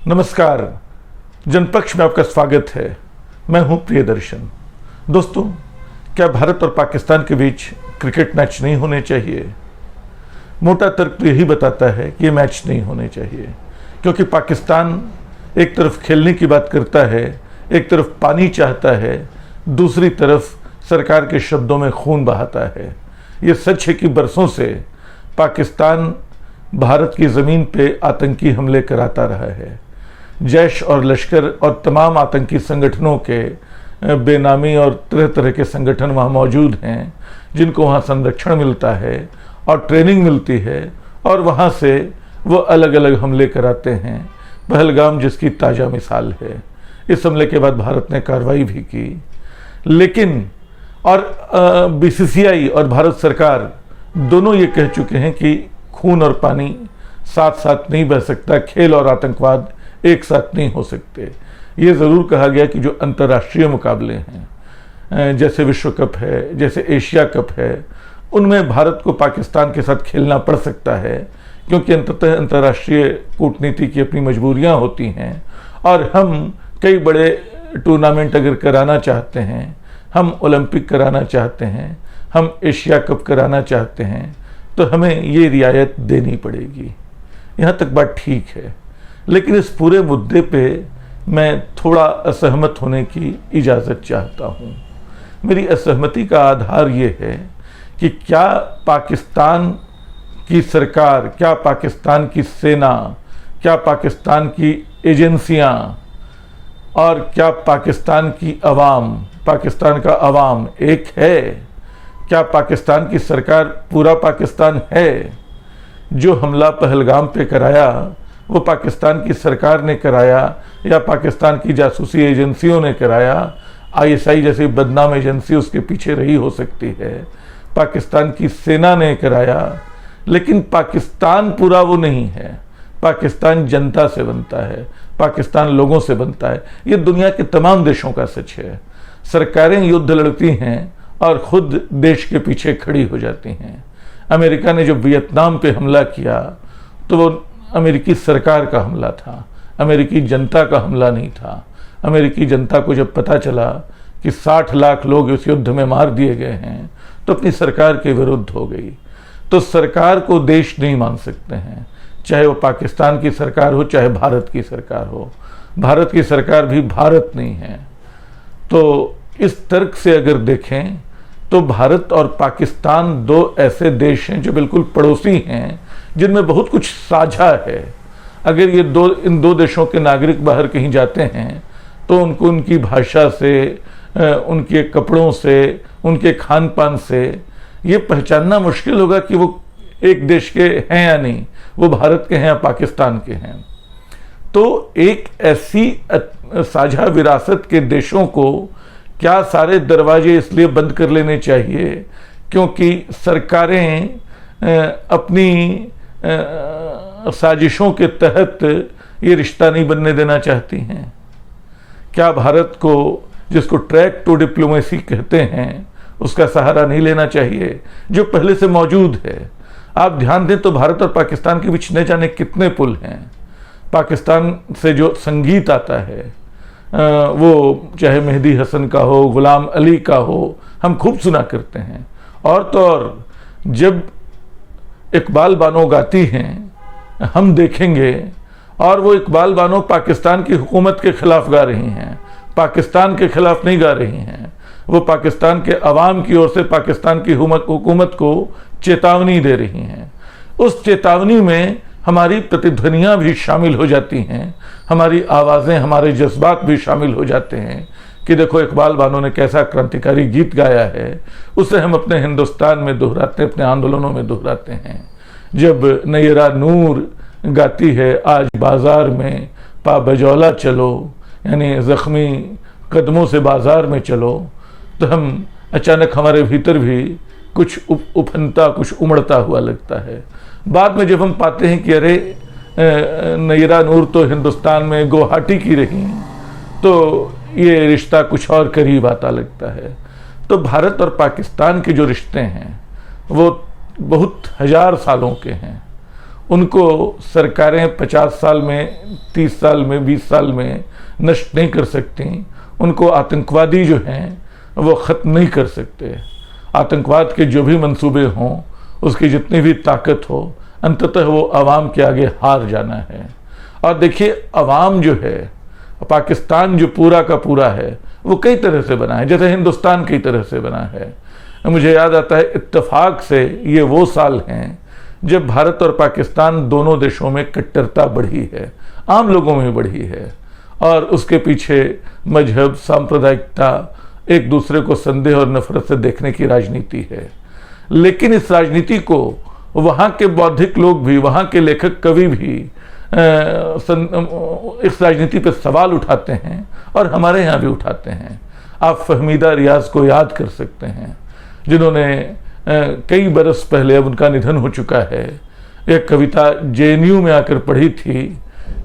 नमस्कार। जनपक्ष में आपका स्वागत है। मैं हूं प्रियदर्शन। दोस्तों, क्या भारत और पाकिस्तान के बीच क्रिकेट मैच नहीं होने चाहिए? मोटा तर्क तो यही बताता है कि ये मैच नहीं होने चाहिए, क्योंकि पाकिस्तान एक तरफ खेलने की बात करता है, एक तरफ पानी चाहता है, दूसरी तरफ सरकार के शब्दों में खून बहाता है। ये सच है कि बरसों से पाकिस्तान भारत की ज़मीन पे आतंकी हमले कराता रहा है। जैश और लश्कर और तमाम आतंकी संगठनों के बेनामी और तरह तरह के संगठन वहाँ मौजूद हैं, जिनको वहाँ संरक्षण मिलता है और ट्रेनिंग मिलती है, और वहाँ से वो अलग अलग हमले कराते हैं। पहलगाम जिसकी ताज़ा मिसाल है। इस हमले के बाद भारत ने कार्रवाई भी की, लेकिन और बीसीसीआई और भारत सरकार दोनों ये कह चुके हैं कि खून और पानी साथ साथ नहीं बह सकता, खेल और आतंकवाद एक साथ नहीं हो सकते। ये ज़रूर कहा गया कि जो अंतर्राष्ट्रीय मुकाबले हैं, जैसे विश्व कप है, जैसे एशिया कप है, उनमें भारत को पाकिस्तान के साथ खेलना पड़ सकता है, क्योंकि अंततः अंतर्राष्ट्रीय कूटनीति की अपनी मजबूरियां होती हैं, और हम कई बड़े टूर्नामेंट अगर कराना चाहते हैं, हम ओलंपिक कराना चाहते हैं, हम एशिया कप कराना चाहते हैं, तो हमें ये रियायत देनी पड़ेगी। यहाँ तक बात ठीक है, लेकिन इस पूरे मुद्दे पे मैं थोड़ा असहमत होने की इजाज़त चाहता हूँ। मेरी असहमति का आधार ये है कि क्या पाकिस्तान की सरकार, क्या पाकिस्तान की सेना, क्या पाकिस्तान की एजेंसियाँ और क्या पाकिस्तान की अवाम, पाकिस्तान का अवाम एक है? क्या पाकिस्तान की सरकार पूरा पाकिस्तान है? जो हमला पहलगाम पे कराया वो पाकिस्तान की सरकार ने कराया या पाकिस्तान की जासूसी एजेंसियों ने कराया? आईएसआई जैसी बदनाम एजेंसी उसके पीछे रही हो सकती है। पाकिस्तान की सेना ने कराया, लेकिन पाकिस्तान पूरा वो नहीं है। पाकिस्तान जनता से बनता है, पाकिस्तान लोगों से बनता है। ये दुनिया के तमाम देशों का सच है। सरकारें युद्ध लड़ती हैं और खुद देश के पीछे खड़ी हो जाती हैं। अमेरिका ने जब वियतनाम पे हमला किया तो वो अमेरिकी सरकार का हमला था, अमेरिकी जनता का हमला नहीं था। अमेरिकी जनता को जब पता चला कि 60 लाख लोग इस युद्ध में मार दिए गए हैं, तो अपनी सरकार के विरुद्ध हो गई। तो सरकार को देश नहीं मान सकते हैं, चाहे वो पाकिस्तान की सरकार हो, चाहे भारत की सरकार हो। भारत की सरकार भी भारत नहीं है। तो इस तर्क से अगर देखें तो भारत और पाकिस्तान दो ऐसे देश हैं जो बिल्कुल पड़ोसी हैं, जिनमें बहुत कुछ साझा है। अगर ये इन दो देशों के नागरिक बाहर कहीं जाते हैं तो उनको उनकी भाषा से, उनके कपड़ों से, उनके खान पान से ये पहचानना मुश्किल होगा कि वो एक देश के हैं या नहीं, वो भारत के हैं या पाकिस्तान के हैं। तो एक ऐसी साझा विरासत के देशों को क्या सारे दरवाजे इसलिए बंद कर लेने चाहिए क्योंकि सरकारें अपनी साजिशों के तहत ये रिश्ता नहीं बनने देना चाहती हैं? क्या भारत को, जिसको ट्रैक टू डिप्लोमेसी कहते हैं, उसका सहारा नहीं लेना चाहिए जो पहले से मौजूद है? आप ध्यान दें तो भारत और पाकिस्तान के बीच न जाने कितने पुल हैं। पाकिस्तान से जो संगीत आता है, वो चाहे मेहदी हसन का हो, गुलाम अली का हो, हम खूब सुना करते हैं। और तो और जब इकबाल बानो गाती हैं, हम देखेंगे, और वो इकबाल बानो पाकिस्तान की हुकूमत के खिलाफ गा रही हैं, पाकिस्तान के खिलाफ नहीं गा रही हैं। वो पाकिस्तान के अवाम की ओर से पाकिस्तान की हुकूमत को चेतावनी दे रही हैं। उस चेतावनी में हमारी प्रतिध्वनियाँ भी शामिल हो जाती हैं, हमारी आवाज़ें, हमारे जज्बात भी शामिल हो जाते हैं कि देखो इकबाल बानो ने कैसा क्रांतिकारी गीत गाया है। उसे हम अपने हिंदुस्तान में दोहराते हैं, अपने आंदोलनों में दोहराते हैं। जब नयरा नूर गाती है आज बाज़ार में पा बजौला चलो, यानी ज़ख्मी कदमों से बाज़ार में चलो, तो हम अचानक हमारे भीतर भी कुछ उफनता, कुछ उमड़ता हुआ लगता है। बाद में जब हम पाते हैं कि अरे नयरा नूर तो हिंदुस्तान में गुवाहाटी की रही, तो ये रिश्ता कुछ और करीब आता लगता है। तो भारत और पाकिस्तान के जो रिश्ते हैं वो बहुत हजार सालों के हैं। उनको सरकारें 50 साल में, 30 साल में, 20 साल में नष्ट नहीं कर सकती। उनको आतंकवादी जो हैं वो ख़त्म नहीं कर सकते। आतंकवाद के जो भी मंसूबे हों, उसकी जितनी भी ताकत हो, अंततः वो अवाम के आगे हार जाना है। और देखिए, अवाम जो है, पाकिस्तान जो पूरा का पूरा है, वो कई तरह से बना है, जैसे हिंदुस्तान कई तरह से बना है। मुझे याद आता है, इत्तेफाक से ये वो साल हैं जब भारत और पाकिस्तान दोनों देशों में कट्टरता बढ़ी है, आम लोगों में बढ़ी है, और उसके पीछे मजहब, सांप्रदायिकता, एक दूसरे को संदेह और नफरत से देखने की राजनीति है। लेकिन इस राजनीति को वहाँ के बौद्धिक लोग भी, वहाँ के लेखक कवि भी इस राजनीति पर सवाल उठाते हैं, और हमारे यहाँ भी उठाते हैं। आप फहमीदा रियाज को याद कर सकते हैं, जिन्होंने कई बरस पहले, अब उनका निधन हो चुका है, एक कविता JNU में आकर पढ़ी थी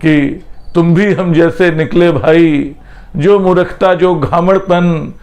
कि तुम भी हम जैसे निकले भाई, जो मूर्खता जो घामड़पन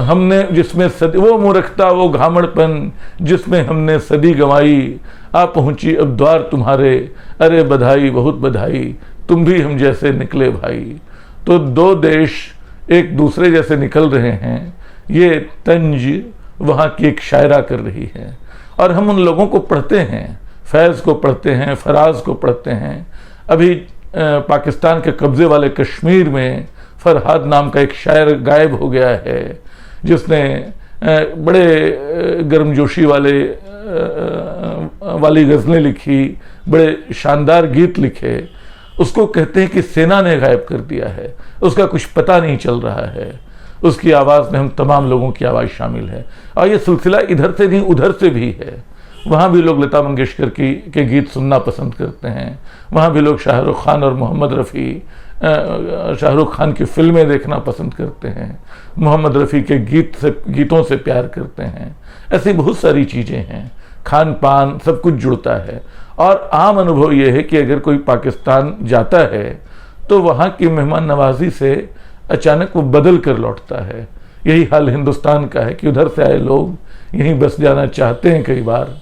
हमने जिसमें सदी, वो मूर्खता वो घामड़पन जिसमें हमने सदी गंवाई, आ पहुंची अब द्वार तुम्हारे, अरे बधाई बहुत बधाई, तुम भी हम जैसे निकले भाई। तो दो देश एक दूसरे जैसे निकल रहे हैं, ये तंज वहाँ की एक शायरा कर रही है। और हम उन लोगों को पढ़ते हैं, फैज़ को पढ़ते हैं, फराज को पढ़ते हैं। अभी पाकिस्तान के कब्जे वाले कश्मीर में फरहाद नाम का एक शायर गायब हो गया है, जिसने बड़े गर्मजोशी वाली गज़लें लिखी, बड़े शानदार गीत लिखे। उसको कहते हैं कि सेना ने गायब कर दिया है, उसका कुछ पता नहीं चल रहा है। उसकी आवाज़ में हम तमाम लोगों की आवाज़ शामिल है, और ये सिलसिला इधर से नहीं उधर से भी है। वहाँ भी लोग लता मंगेशकर के गीत सुनना पसंद करते हैं, वहाँ भी लोग शाहरुख खान और मोहम्मद रफ़ी, शाहरुख खान की फिल्में देखना पसंद करते हैं, मोहम्मद रफ़ी के गीतों से प्यार करते हैं। ऐसी बहुत सारी चीज़ें हैं, खान पान सब कुछ जुड़ता है। और आम अनुभव यह है कि अगर कोई पाकिस्तान जाता है तो वहाँ की मेहमान नवाजी से अचानक वो बदल कर लौटता है। यही हाल हिंदुस्तान का है कि उधर से आए लोग यहीं बस जाना चाहते हैं कई बार।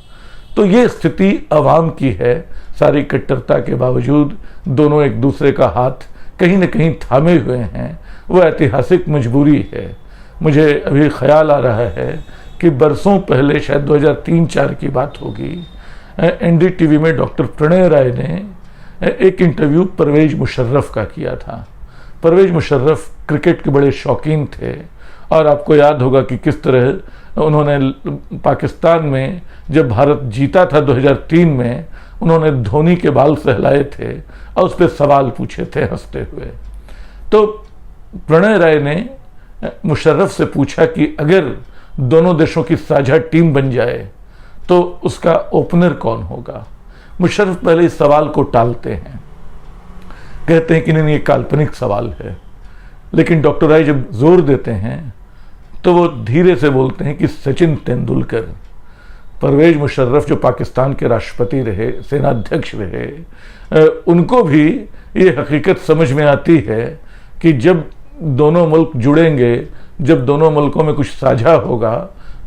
तो ये स्थिति अवाम की है। सारी कट्टरता के बावजूद दोनों एक दूसरे का हाथ कहीं न कहीं थामे हुए हैं, वो ऐतिहासिक मजबूरी है। मुझे अभी ख्याल आ रहा है कि बरसों पहले, शायद 2003-04 की बात होगी, NDTV में डॉक्टर प्रणय राय ने एक इंटरव्यू परवेज मुशर्रफ का किया था। परवेज मुशर्रफ क्रिकेट के बड़े शौकीन थे, और आपको याद होगा कि किस तरह उन्होंने पाकिस्तान में जब भारत जीता था 2003 में, उन्होंने धोनी के बाल सहलाए थे और उस पर सवाल पूछे थे हंसते हुए। तो प्रणय राय ने मुशर्रफ से पूछा कि अगर दोनों देशों की साझा टीम बन जाए तो उसका ओपनर कौन होगा। मुशर्रफ पहले इस सवाल को टालते हैं, कहते हैं कि नहीं, ये काल्पनिक सवाल है। लेकिन डॉक्टर राय जब जोर देते हैं तो वो धीरे से बोलते हैं कि सचिन तेंदुलकर। परवेज मुशर्रफ जो पाकिस्तान के राष्ट्रपति रहे, सेनाध्यक्ष रहे, उनको भी ये हकीकत समझ में आती है कि जब दोनों मुल्क जुड़ेंगे, जब दोनों मुल्कों में कुछ साझा होगा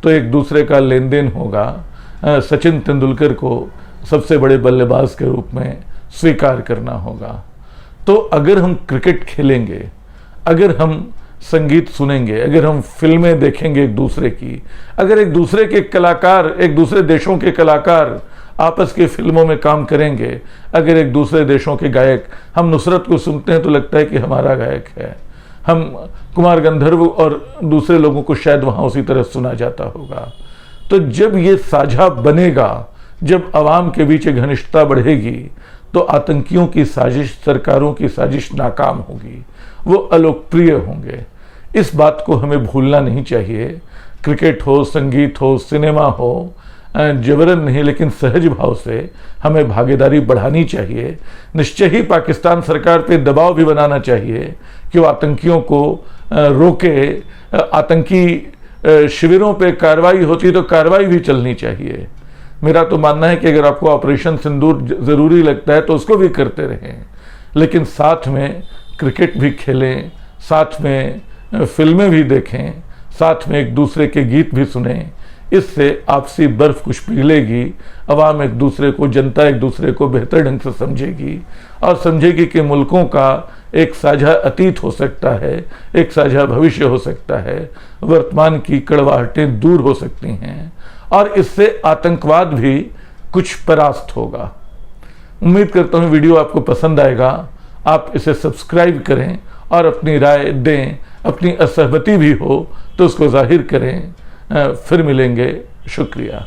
तो एक दूसरे का लेन देन होगा। सचिन तेंदुलकर को सबसे बड़े बल्लेबाज के रूप में स्वीकार करना होगा। तो अगर हम क्रिकेट खेलेंगे, अगर हम संगीत सुनेंगे, अगर हम फिल्में देखेंगे एक दूसरे की, अगर एक दूसरे के कलाकार, एक दूसरे देशों के कलाकार आपस की फिल्मों में काम करेंगे, अगर एक दूसरे देशों के गायक, हम नुसरत को सुनते हैं तो लगता है कि हमारा गायक है, हम कुमार गंधर्व और दूसरे लोगों को शायद वहाँ उसी तरह सुना जाता होगा। तो जब ये साझा बनेगा, जब आवाम के बीच घनिष्ठता बढ़ेगी, तो आतंकियों की साजिश, सरकारों की साजिश नाकाम होगी, वो अलोकप्रिय होंगे। इस बात को हमें भूलना नहीं चाहिए। क्रिकेट हो, संगीत हो, सिनेमा हो, जबरन नहीं लेकिन सहज भाव से हमें भागीदारी बढ़ानी चाहिए। निश्चय ही पाकिस्तान सरकार पे दबाव भी बनाना चाहिए कि वो आतंकियों को रोके। आतंकी शिविरों पे कार्रवाई होती तो कार्रवाई भी चलनी चाहिए। मेरा तो मानना है कि अगर आपको ऑपरेशन सिंदूर ज़रूरी लगता है तो उसको भी करते रहें, लेकिन साथ में क्रिकेट भी खेलें, साथ में फिल्में भी देखें, साथ में एक दूसरे के गीत भी सुने। इससे आपसी बर्फ कुछ पिघलेगी, अवाम एक दूसरे को, जनता एक दूसरे को बेहतर ढंग से समझेगी और समझेगी कि मुल्कों का एक साझा अतीत हो सकता है, एक साझा भविष्य हो सकता है, वर्तमान की कड़वाहटें दूर हो सकती हैं और इससे आतंकवाद भी कुछ परास्त होगा। उम्मीद करता हूँ वीडियो आपको पसंद आएगा। आप इसे सब्सक्राइब करें और अपनी राय दें। अपनी असहमति भी हो तो उसको जाहिर करें। फिर मिलेंगे। शुक्रिया।